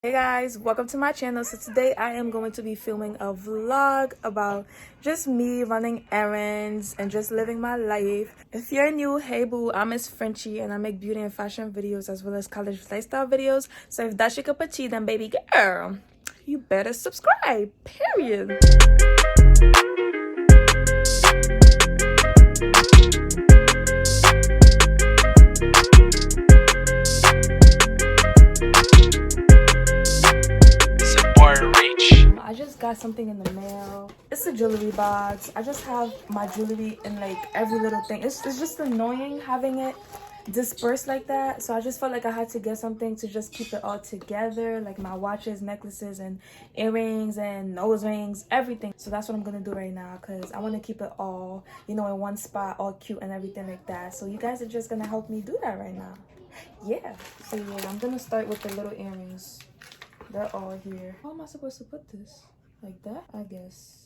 Hey guys, welcome to my channel. So today I am going to be filming a vlog about just me running errands and just living my life. If you're new, hey boo, I'm Miss Frenchie and I make beauty and fashion videos as well as college lifestyle videos. So if that's your cup of tea, then baby girl, you better subscribe, period. I just got something in the mail. It's a jewelry box. I just have my jewelry in like every little thing. It's just annoying having it dispersed like that. So I just felt like I had to get something to just keep it all together, like my watches, necklaces, and earrings and nose rings, everything. So that's what I'm gonna do right now because I want to keep it all, you know, in one spot, all cute and everything like that. So you guys are just gonna help me do that right now. Yeah. So yeah, I'm gonna start with the little earrings. They're all here. How am I supposed to put this? Like that, I guess.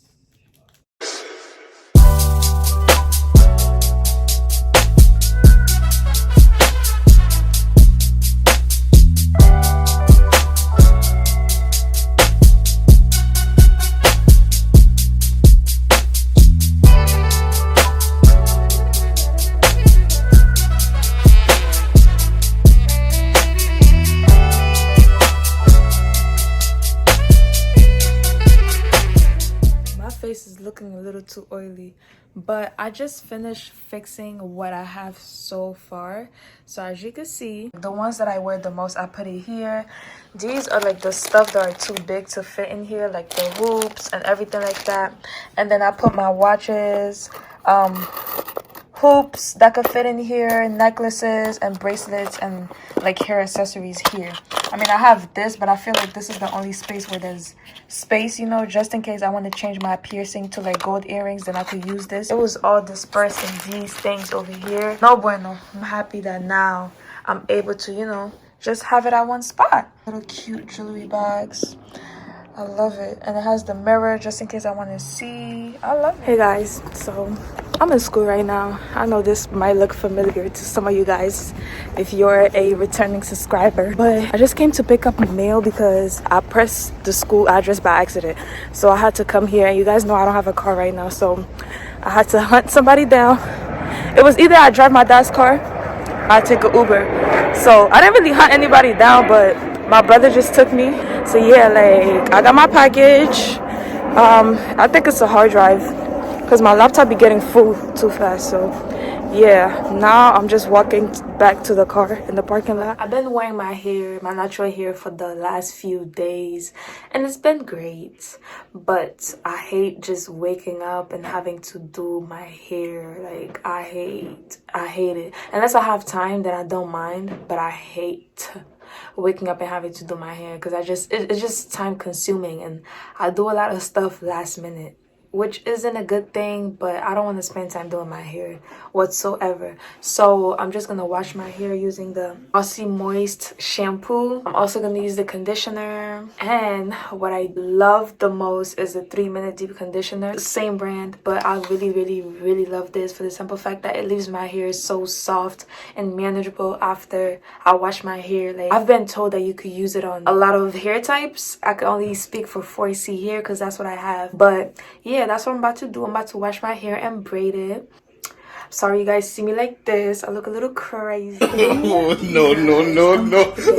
Is looking a little too oily, but I just finished fixing what I have so far. So as you can see, the ones that I wear the most, I put it here. These are like the stuff that are too big to fit in here, like the hoops and everything like that. And then I put my watches, hoops that could fit in here, necklaces and bracelets and like hair accessories here. I mean, I have this, but I feel like this is the only space where there's space, you know, just in case I want to change my piercing to like gold earrings, then I could use this. It was all dispersed in these things over here. No bueno. I'm happy that now I'm able to, you know, just have it at one spot. Little cute jewelry bags. I love it. And it has the mirror just in case I want to see. I love it. Hey guys, so I'm in school right now. I know this might look familiar to some of you guys if you're a returning subscriber, but I just came to pick up mail because I pressed the school address by accident. So I had to come here, and you guys know I don't have a car right now, so I had to hunt somebody down. It was either I drive my dad's car or I take an Uber. So I didn't really hunt anybody down, but my brother just took me. So yeah, like I got my package. I think it's a hard drive because my laptop be getting full too fast. So yeah, now I'm just walking back to the car in the parking lot. I've been wearing my hair, my natural hair, for the last few days and it's been great, but I hate just waking up and having to do my hair. Like I hate it. Unless I have time, then I don't mind, but I hate waking up and having to do my hair because it's just time consuming, and I do a lot of stuff last minute, which isn't a good thing, but I don't want to spend time doing my hair whatsoever. So I'm just gonna wash my hair using the Aussie Moist shampoo. I'm also gonna use the conditioner, and what I love the most is the 3-minute deep conditioner, same brand, but I really love this for the simple fact that it leaves my hair so soft and manageable after I wash my hair. Like, I've been told that you could use it on a lot of hair types. I can only speak for 4C hair because that's what I have, but yeah, that's what I'm about to do. I'm about to wash my hair and braid it. Sorry you guys see me like this. I look a little crazy. Oh, no.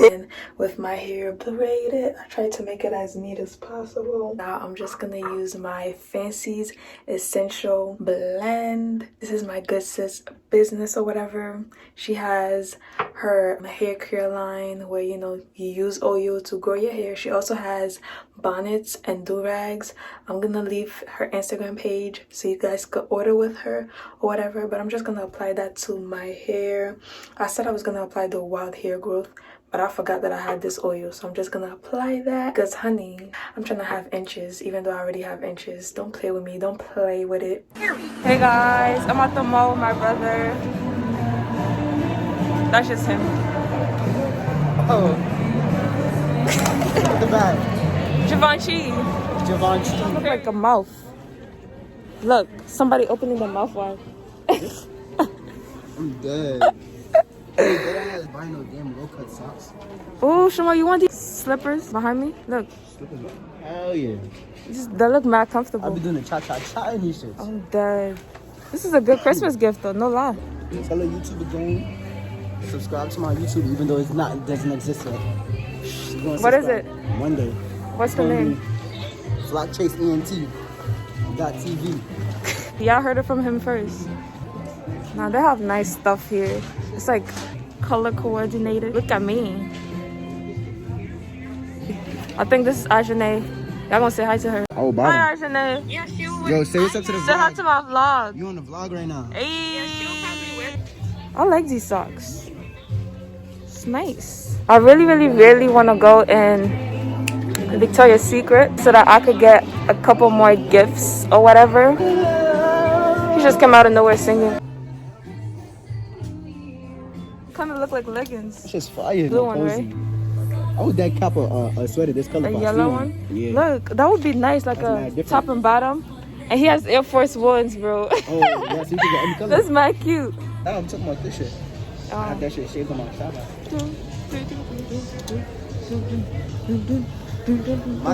And with my hair braided, I try to make it as neat as possible. Now I'm just gonna use my Fancy's Essential Blend. This is my good sis business or whatever. She has her hair care line where, you know, you use oil to grow your hair. She also has bonnets and do-rags. I'm gonna leave her Instagram page so you guys could order with her or whatever, but I'm just gonna apply that to my hair. I said I was gonna apply the wild hair growth, but I forgot that I had this oil, so I'm just gonna apply that because honey, I'm trying to have inches even though I already have inches. Don't play with me, don't play with it. Hey guys, I'm at the mall with my brother. That's just him. Oh. Look at the bag. Givenchy. Look like a mouth. Look, somebody opening the mouth wide. I'm dead. Hey, guys buying no damn low-cut socks? Oh, Shema, you want these slippers behind me? Look. Slippers? Hell yeah. They look mad comfortable. I'll be doing the cha-cha-cha in these shirts. I'm dead. This is a good Christmas gift though, no lie. Tell a YouTuber gang, subscribe to my YouTube even though it doesn't exist yet. What is it? Monday. What's the name? Flock Chase ENT. .tv. Y'all heard it from him first. Now they have nice stuff here. It's like color coordinated. Look at me. I think this is Ajane. Y'all gonna say hi to her. Oh, bye. Hi Ajane. Yeah, she would. Yo, say what's up to the vlog. Say hi to my vlog. You on the vlog right now. Hey. Yeah, she would probably wear. I like these socks. It's nice. I really want to go in Victoria's Secret so that I could get a couple more gifts or whatever. He just came out of nowhere singing. Kind of look like leggings. It's just fire. Blue one, right? I would that cap a sweater this color. A yellow one? Yeah. Look, that would be nice, like That's a top and bottom. And he has Air Force Ones, bro. Oh, yeah, so you can get any color. That's mad cute. Now I'm talking about this shit. I have that shit shaved on my shop.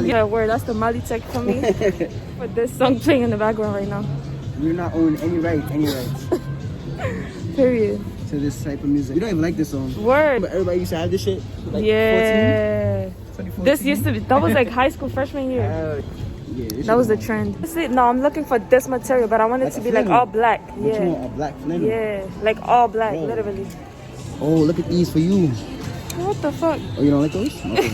Yeah, word. That's the Mali tech for me. With this song playing in the background right now. You're not owning any rights. Period. To this type of music. You don't even like this song. Word. But everybody used to have this shit. Like Yeah. 14, This used to be, that was like high school freshman year. Yeah, That was the trend. See, no, I'm looking for this material, but I want it Like to a be like flannel. all black. What you Yeah. want, a black flannel? Yeah. Like all black, Bro. literally. Oh, look at these for you. What the fuck? Oh, you don't like those? Okay.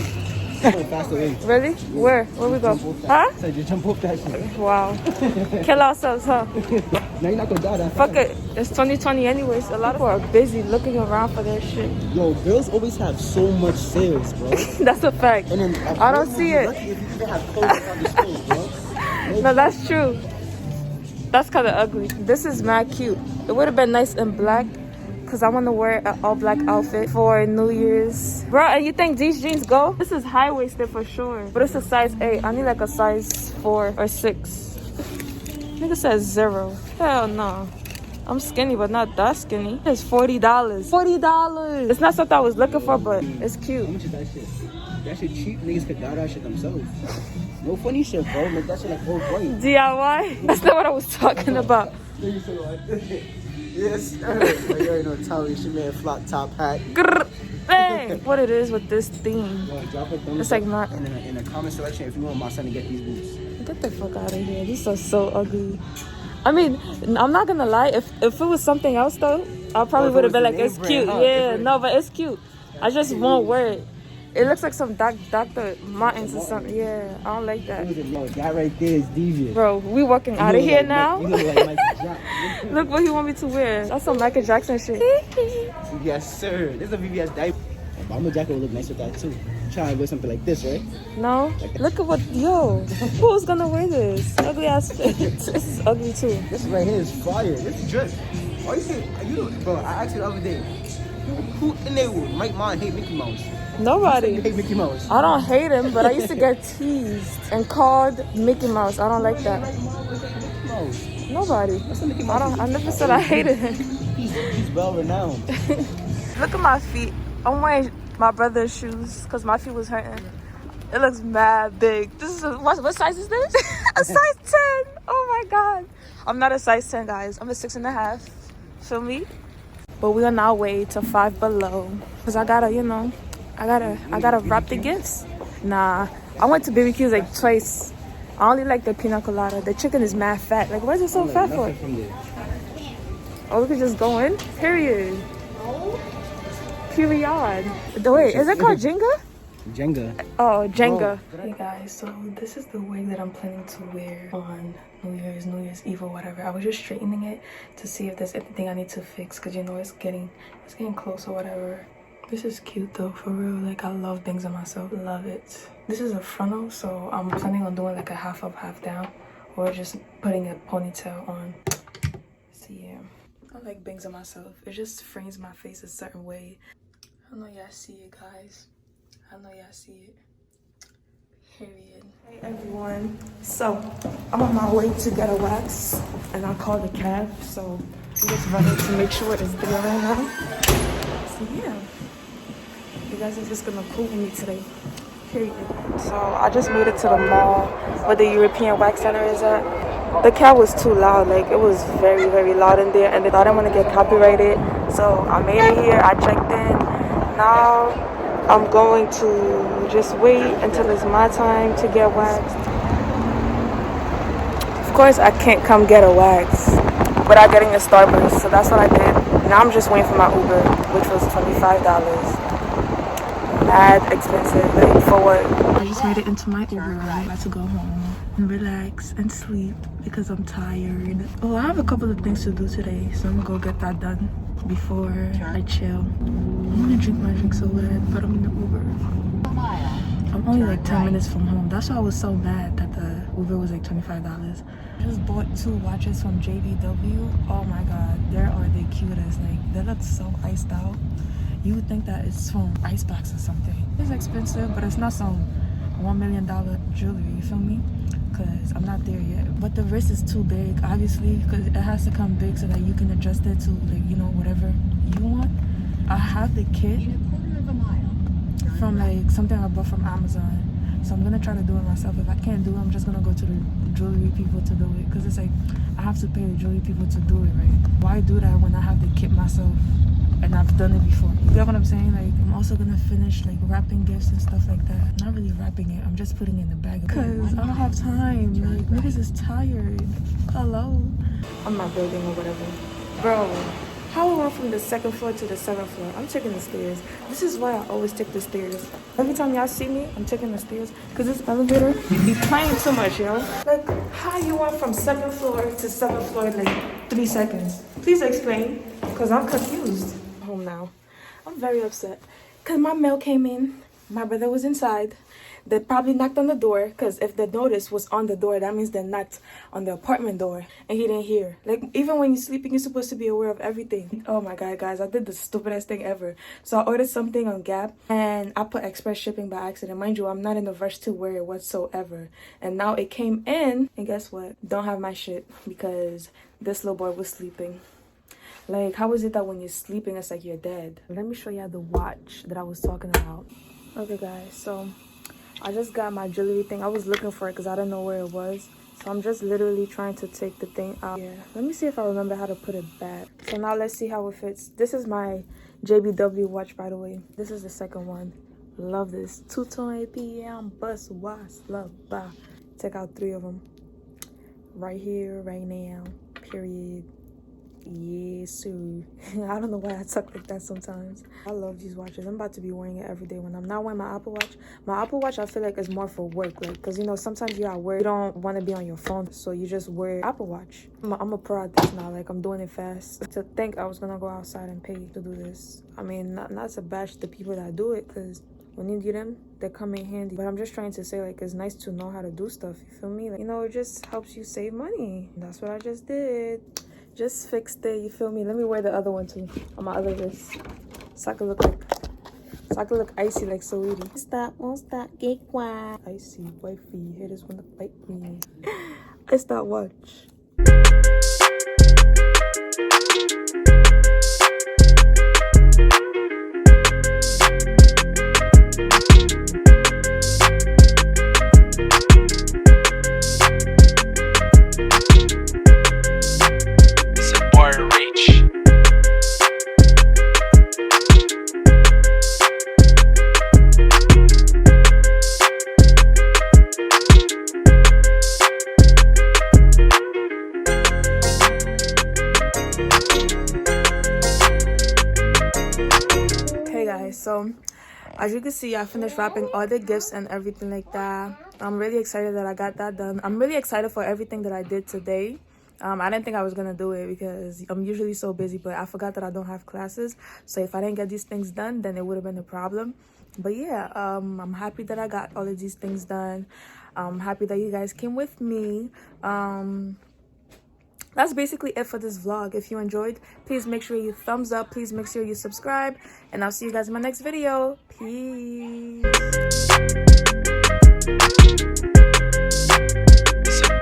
Go faster away. Really? Where? Where we go? Huh? So just jump off that shit. Wow. Kill ourselves, huh? Now you're not gonna die that Fuck fast. it. It's 2020 anyways. A lot of people are busy looking around for their shit. Yo, girls always have so much sales, bro. That's a fact. And then I don't see it. Lucky if you even have clothes on display, bro. No, that's true. That's kind of ugly. This is mad cute. It would have been nice in black because I want to wear an all black outfit for New Year's. Bro, and you think these jeans go? This is high-waisted for sure. But it's a size 8. I need like a size 4 or 6. Nigga says 0. Hell no. I'm skinny, but not that skinny. It's $40. $40! It's not something I was looking for, but it's cute. How much is that shit? That shit cheap. Niggas could buy that shit themselves. No funny shit, bro. Make that shit like old boy. DIY? That's not what I was talking about. Yes, sir. You already know Tally. She made a flat top hat. Grrr. Hey, what it is with this theme. Yo, drop a thumbs It's like up not. in the comment section if you want my son to get these boots. Get the fuck out of here. These are so ugly. I mean, I'm not gonna lie. If it was something else though, I probably would have been like, it's cute. Yeah, no, but it's cute. I just won't wear it. It looks like some Dr. Martens or something. Yeah, I don't like that. Yo, that right there is devious. Bro, we walking out of here now. You look like Michael Jackson. Look what he want me to wear. That's some Michael Jackson shit. Yes, sir. This is a VVS diaper. Bomber jacket would look nice with that too. Try to wear something like this, right? No. Look at what, yo. Who's gonna wear this? Ugly ass fit. This is ugly too. This right here is fire. This is drip. Why you say, bro, I asked you the other day, who in there would Mike Mine hate Mickey Mouse? Nobody. You hate Mickey Mouse. I don't hate him, but I used to get teased and called Mickey Mouse. I don't like that. Mickey Mouse. Nobody. What's the Mickey Mouse? I never said I hated him. He's well renowned. Look at my feet. I'm wearing my brother's shoes because my feet was hurting. It looks mad big. This is what size is this? A size 10. Oh my god. I'm not a size 10, guys. I'm a 6.5. Feel me? But we're on our way to Five Below because I gotta wrap the gifts. Nah, I went to BBQ's like twice. I only like the pina colada. The chicken is mad fat. Like, why is it so fat for? Oh, we could just go in. Period. Period. Wait, is it called Jenga? Jenga. Oh, Jenga. Hey guys, so this is the wig that I'm planning to wear on New Year's Eve or whatever. I was just straightening it to see if there's anything I need to fix because you know it's getting close or whatever. This is cute though, for real. Like, I love things on myself. Love it. This is a frontal, so I'm planning on doing like a half up, half down, or just putting a ponytail on. So yeah, I like bangs on myself. It just frames my face a certain way. I know y'all see it, guys. I know y'all see it. Period. Hey everyone. So I'm on my way to get a wax and I called a cab, so I'm just running to make sure it's there right now. So yeah. You guys are just gonna cool me today. Period. So I just made it to the mall where the European Wax Center is at. The cab was too loud, like it was very, very loud in there, and I didn't want to get copyrighted. So I made it here, I checked in. Now I'm going to just wait until it's my time to get waxed. Of course, I can't come get a wax without getting a Starburst, so that's what I did. Now I'm just waiting for my Uber, which was $25. Mad expensive, like for what? I just made it into my Uber. I'm about to go home and relax and sleep because I'm tired. Oh, I have a couple of things to do today, so I'm gonna go get that done before I chill. I'm gonna drink my drink so bad, but I'm in the Uber. I'm only like 10 minutes from home. That's why I was so mad that the Uber was like $25. I just bought 2 watches from JBW. Oh my god, they are the cutest. Like, they look so iced out. You would think that it's from Icebox or something. It's expensive, but it's not some $1 million jewelry, you feel me? Because I'm not there yet. But the wrist is too big, obviously, because it has to come big so that you can adjust it to, like, you know, whatever you want. I have the kit from, like, something I bought from Amazon. So I'm going to try to do it myself. If I can't do it, I'm just going to go to the jewelry people to do it. Because it's like, I have to pay the jewelry people to do it, right? Why do that when I have the kit myself? And I've done it before. You get what I'm saying? Like, I'm also gonna finish like wrapping gifts and stuff like that. Not really wrapping it, I'm just putting it in the bag. Because I don't have time. Like, niggas is tired. Hello? I'm not building or whatever. Bro, how I went from the 2nd floor to the 7th floor? I'm taking the stairs. This is why I always take the stairs. Every time y'all see me, I'm taking the stairs. Because this elevator be playing too much, yo. Like, how you went from 2nd floor to 7th floor in like 3 seconds? Please explain. Because I'm confused. Home now. I'm very upset because my mail came in. My brother was inside. They probably knocked on the door because if the notice was on the door, that means they knocked on the apartment door and he didn't hear. Like, even when you're sleeping, you're supposed to be aware of everything. Oh my god, guys, I did the stupidest thing ever. So I ordered something on Gap and I put express shipping by accident. Mind you, I'm not in a rush to wear it whatsoever. And now it came in and guess what? Don't have my shit because this little boy was sleeping. Like, how is it that when you're sleeping, it's like you're dead? Let me show you the watch that I was talking about. Okay, guys, so I just got my jewelry thing. I was looking for it because I didn't know where it was. So I'm just literally trying to take the thing out. Yeah, let me see if I remember how to put it back. So now let's see how it fits. This is my JBW watch, by the way. This is the 2nd one. Love this. 2:20 p.m. bus was love. Bye. Take out 3 of them. Right here, right now. Period. Yes, sir. I don't know why I talk like that sometimes. I love these watches. I'm about to be wearing it every day. When I'm not wearing my Apple Watch, I feel like is more for work, like, because you know sometimes you're at work, you don't want to be on your phone, so you just wear Apple Watch. I'm a pro at this now. Like, I'm doing it fast. To think I was gonna go outside and pay to do this. I mean, not to bash the people that do it, because when you do them, they come in handy. But I'm just trying to say, like, it's nice to know how to do stuff. You feel me? Like, you know, it just helps you save money. That's what I just did. Just fixed it, you feel me? Let me wear the other one too on my other wrist, so I can look icy like Saweetie. Stop, won't stop, get quiet. Icy, wifey, haters wanna fight me. It's that watch. So as you can see, I finished wrapping all the gifts and everything like that. I'm really excited that I got that done. I'm really excited for everything that I did today. I didn't think I was gonna do it because I'm usually so busy, but I forgot that I don't have classes. So if I didn't get these things done, then it would have been a problem. But yeah, I'm happy that I got all of these things done. I'm happy that you guys came with me. That's basically it for this vlog. If you enjoyed, please make sure you thumbs up. Please make sure you subscribe. And I'll see you guys in my next video. Peace. It's a